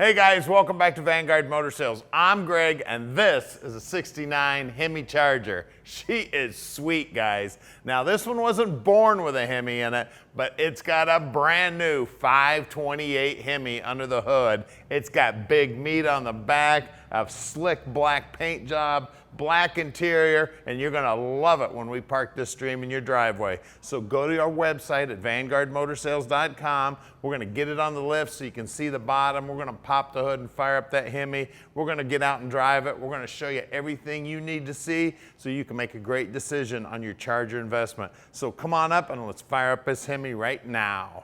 Hey guys, welcome back to Vanguard Motor Sales. I'm Greg, and this is a 69 HEMI Charger. She is sweet, guys. Now, this one wasn't born with a HEMI in it, but it's got a brand new 528 HEMI under the hood. It's got big meat on the back, a slick black paint job, black interior, and you're gonna love it when we park this dream in your driveway. So go to our website at vanguardmotorsales.com. We're gonna get it on the lift so you can see the bottom. We're gonna pop the hood and fire up that HEMI. We're gonna get out and drive it. We're gonna show you everything you need to see so you can make a great decision on your Charger investment. So come on up and let's fire up this HEMI right now.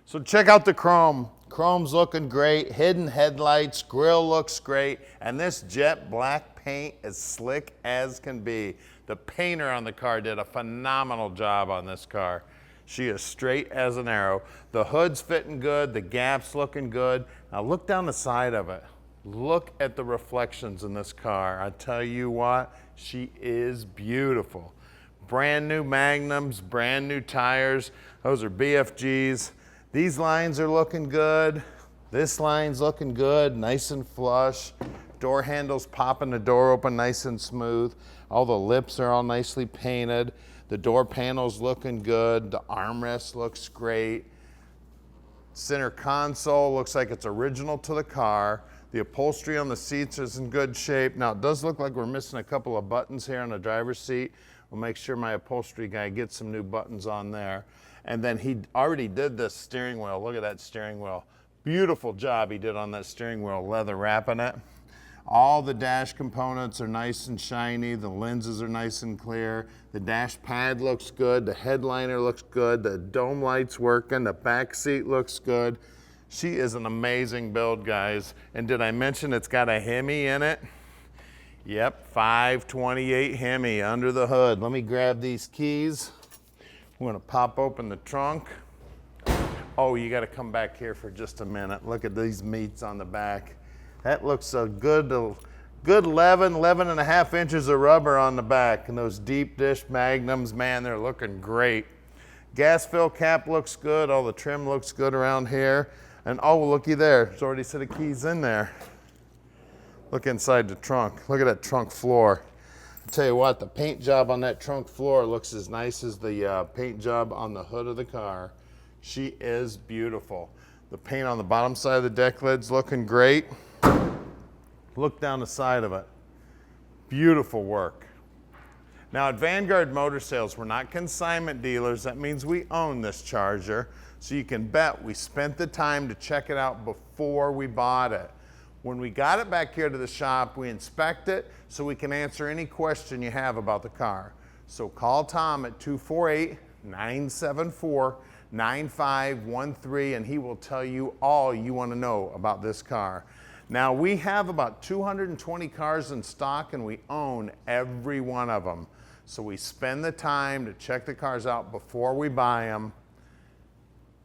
So check out the chrome. Chrome's looking great, hidden headlights, grille looks great, and this jet black paint is slick as can be. The painter on the car did a phenomenal job on this car. She is straight as an arrow. The hood's fitting good, the gap's looking good. Now look down the side of it. Look at the reflections in this car. I tell you what, she is beautiful. Brand new magnums, brand new tires. Those are BFGs. These lines are looking good. This line's looking good, nice and flush. Door handles popping the door open nice and smooth. All the lips are all nicely painted. The door panel's looking good. The armrest looks great. Center console looks like it's original to the car. The upholstery on the seats is in good shape. Now it does look like we're missing a couple of buttons here on the driver's seat. We'll make sure my upholstery guy gets some new buttons on there. And then he already did this steering wheel. Look at that steering wheel. Beautiful job he did on that steering wheel, leather wrapping it. All the dash components are nice and shiny. The lenses are nice and clear. The dash pad looks good. The headliner looks good. The dome light's working. The back seat looks good. She is an amazing build, guys. And did I mention it's got a HEMI in it? Yep, 528 HEMI under the hood. Let me grab these keys. We're gonna pop open the trunk. Oh, you gotta come back here for just a minute. Look at these meats on the back. That looks a good 11 and a half inches of rubber on the back. And those deep dish magnums, man, they're looking great. Gas fill cap looks good. All the trim looks good around here. And oh, looky there, there's already a set of keys in there. Look inside the trunk. Look at that trunk floor. I'll tell you what, the paint job on that trunk floor looks as nice as the paint job on the hood of the car. She is beautiful. The paint on the bottom side of the deck lid's looking great. Look down the side of it. Beautiful work. Now at Vanguard Motor Sales, we're not consignment dealers. That means we own this Charger. So you can bet we spent the time to check it out before we bought it. When we got it back here to the shop, we inspect it so we can answer any question you have about the car. So call Tom at 248-974-9513 and he will tell you all you want to know about this car. Now we have about 220 cars in stock and we own every one of them. So we spend the time to check the cars out before we buy them.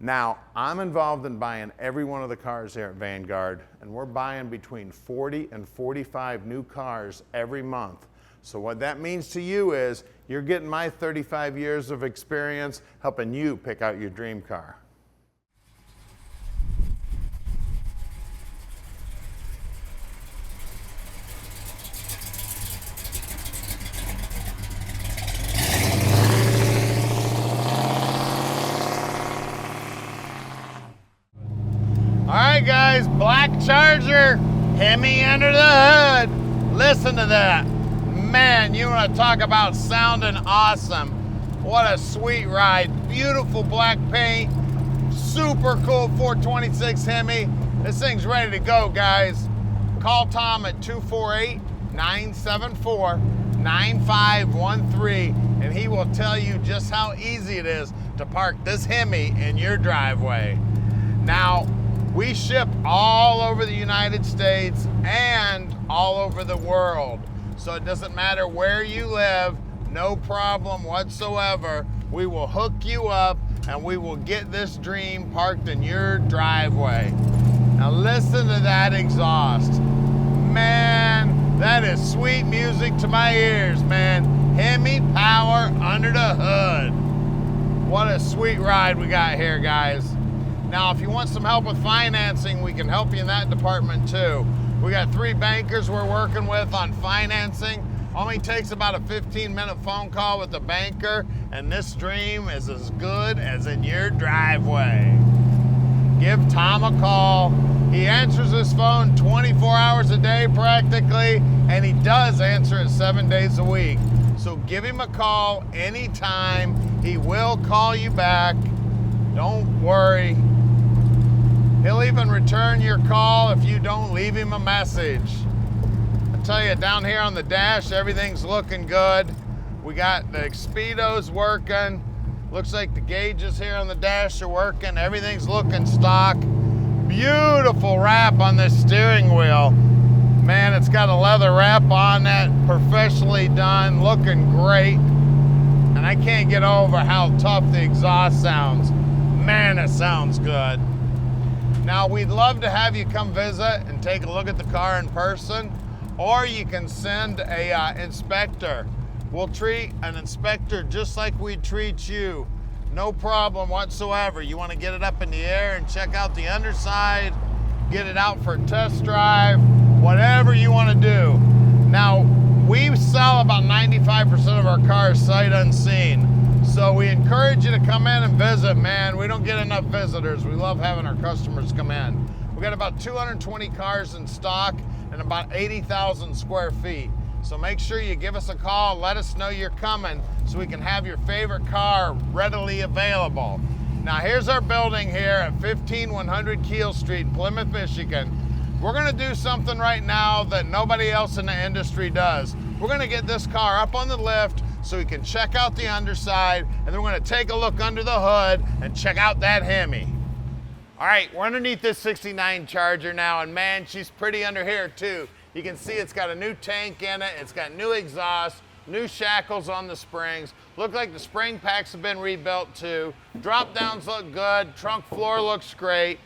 Now, I'm involved in buying every one of the cars here at Vanguard, and we're buying between 40 and 45 new cars every month. So what that means to you is you're getting my 35 years of experience helping you pick out your dream car. All right, guys, black Charger, HEMI under the hood. Listen to that. Man, you want to talk about sounding awesome. What a sweet ride. Beautiful black paint, super cool 426 HEMI. This thing's ready to go, guys. Call Tom at 248-974-9513, and he will tell you just how easy it is to park this HEMI in your driveway. Now, we ship all over the United States and all over the world. So it doesn't matter where you live, no problem whatsoever. We will hook you up and we will get this dream parked in your driveway. Now listen to that exhaust. Man, that is sweet music to my ears, man. Hemi power under the hood. What a sweet ride we got here, guys. Now, if you want some help with financing, we can help you in that department too. We got 3 bankers we're working with on financing. Only takes about a 15-minute phone call with the banker, and this dream is as good as in your driveway. Give Tom a call. He answers his phone 24 hours a day practically, and he does answer it 7 days a week. So give him a call anytime. He will call you back. Don't worry. He'll even return your call if you don't leave him a message. I tell you, down here on the dash, everything's looking good. We got the speedos working. Looks like the gauges here on the dash are working. Everything's looking stock. Beautiful wrap on this steering wheel. Man, it's got a leather wrap on that, professionally done, looking great. And I can't get over how tough the exhaust sounds. Man, it sounds good. Now, we'd love to have you come visit and take a look at the car in person, or you can send a inspector. We'll treat an inspector just like we treat you. No problem whatsoever. You want to get it up in the air and check out the underside, get it out for a test drive, whatever you want to do. Now, we sell about 95% of our cars sight unseen. So we encourage you to come in and visit, man. We don't get enough visitors. We love having our customers come in. We got about 220 cars in stock and about 80,000 square feet. So make sure you give us a call, let us know you're coming so we can have your favorite car readily available. Now here's our building here at 15100 Keel Street, Plymouth, Michigan. We're gonna do something right now that nobody else in the industry does. We're gonna get this car up on the lift so we can check out the underside, and then we're gonna take a look under the hood and check out that Hemi. All right, we're underneath this 69 Charger now, and man, she's pretty under here too. You can see it's got a new tank in it, it's got new exhaust, new shackles on the springs. Look like the spring packs have been rebuilt too. Drop downs look good, trunk floor looks great.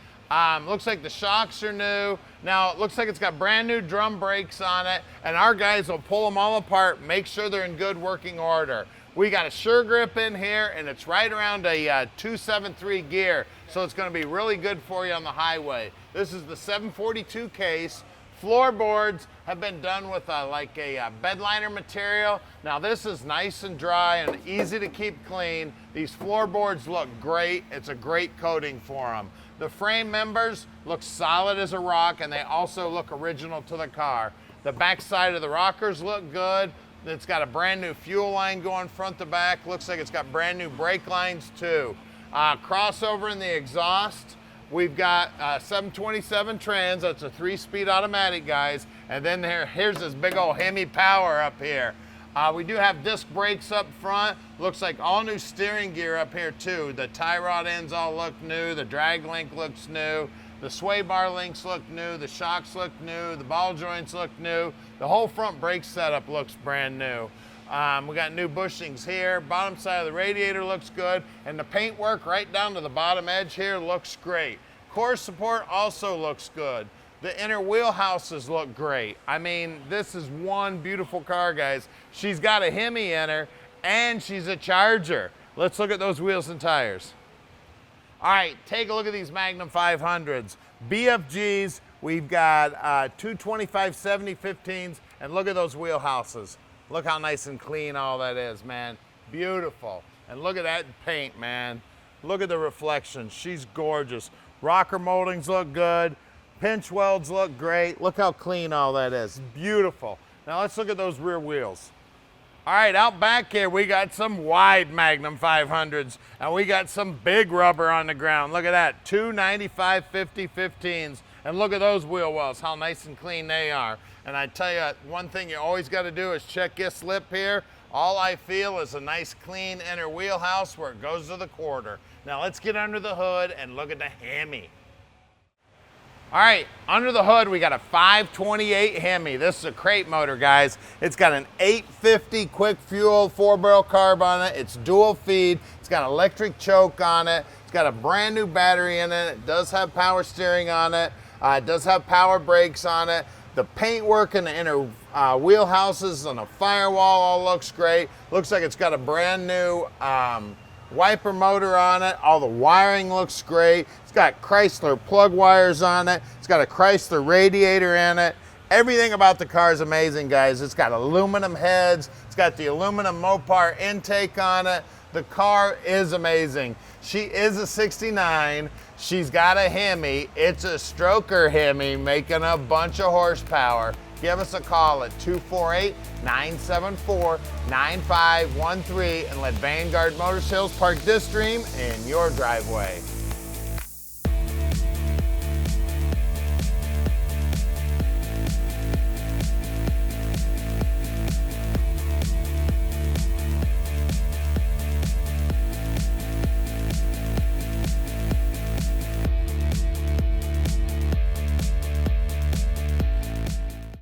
Looks like the shocks are new. Now, it looks like it's got brand new drum brakes on it, and our guys will pull them all apart, make sure they're in good working order. We got a sure grip in here, and it's right around a 273 gear, so it's gonna be really good for you on the highway. This is the 742 case. Floorboards have been done with like a bed liner material. Now this is nice and dry and easy to keep clean. These floorboards look great. It's a great coating for them. The frame members look solid as a rock, and they also look original to the car. The back side of the rockers look good. It's got a brand new fuel line going front to back. Looks like it's got brand new brake lines too. Crossover in the exhaust. We've got 727 trans, that's a 3-speed automatic, guys. And then here's this big old Hemi power up here. We do have disc brakes up front. Looks like all new steering gear up here too. The tie rod ends all look new. The drag link looks new. The sway bar links look new. The shocks look new. The ball joints look new. The whole front brake setup looks brand new. We got new bushings here. Bottom side of the radiator looks good. And the paint work right down to the bottom edge here looks great. Core support also looks good. The inner wheelhouses look great. I mean, this is one beautiful car, guys. She's got a Hemi in her, and she's a Charger. Let's look at those wheels and tires. All right, take a look at these Magnum 500s. BFGs, we've got 225/70 15s, and look at those wheelhouses. Look how nice and clean all that is, man. Beautiful. And look at that paint, man. Look at the reflections. She's gorgeous. Rocker moldings look good. Pinch welds look great. Look how clean all that is. Beautiful. Now let's look at those rear wheels. All right, out back here, we got some wide Magnum 500s, and we got some big rubber on the ground. Look at that, 295/50 15s. And look at those wheel wells, how nice and clean they are. And I tell you, one thing you always got to do is check your slip here. All I feel is a nice clean inner wheelhouse where it goes to the quarter. Now let's get under the hood and look at the Hemi. All right, under the hood, we got a 528 Hemi. This is a crate motor, guys. It's got an 850 quick fuel 4-barrel carb on it. It's dual feed. It's got an electric choke on it. It's got a brand new battery in it. It does have power steering on it. It does have power brakes on it. The paintwork in the inner wheelhouses and the firewall all looks great. Looks like it's got a brand new wiper motor on it. All the wiring looks great. It's got Chrysler plug wires on it. It's got a Chrysler radiator in it. Everything about the car is amazing, guys. It's got aluminum heads. It's got the aluminum MOPAR intake on it. The car is amazing. She is a 69. She's got a Hemi. It's a stroker Hemi making a bunch of horsepower. Give us a call at 248-974-9513 and let Vanguard Motor Sales park this dream in your driveway.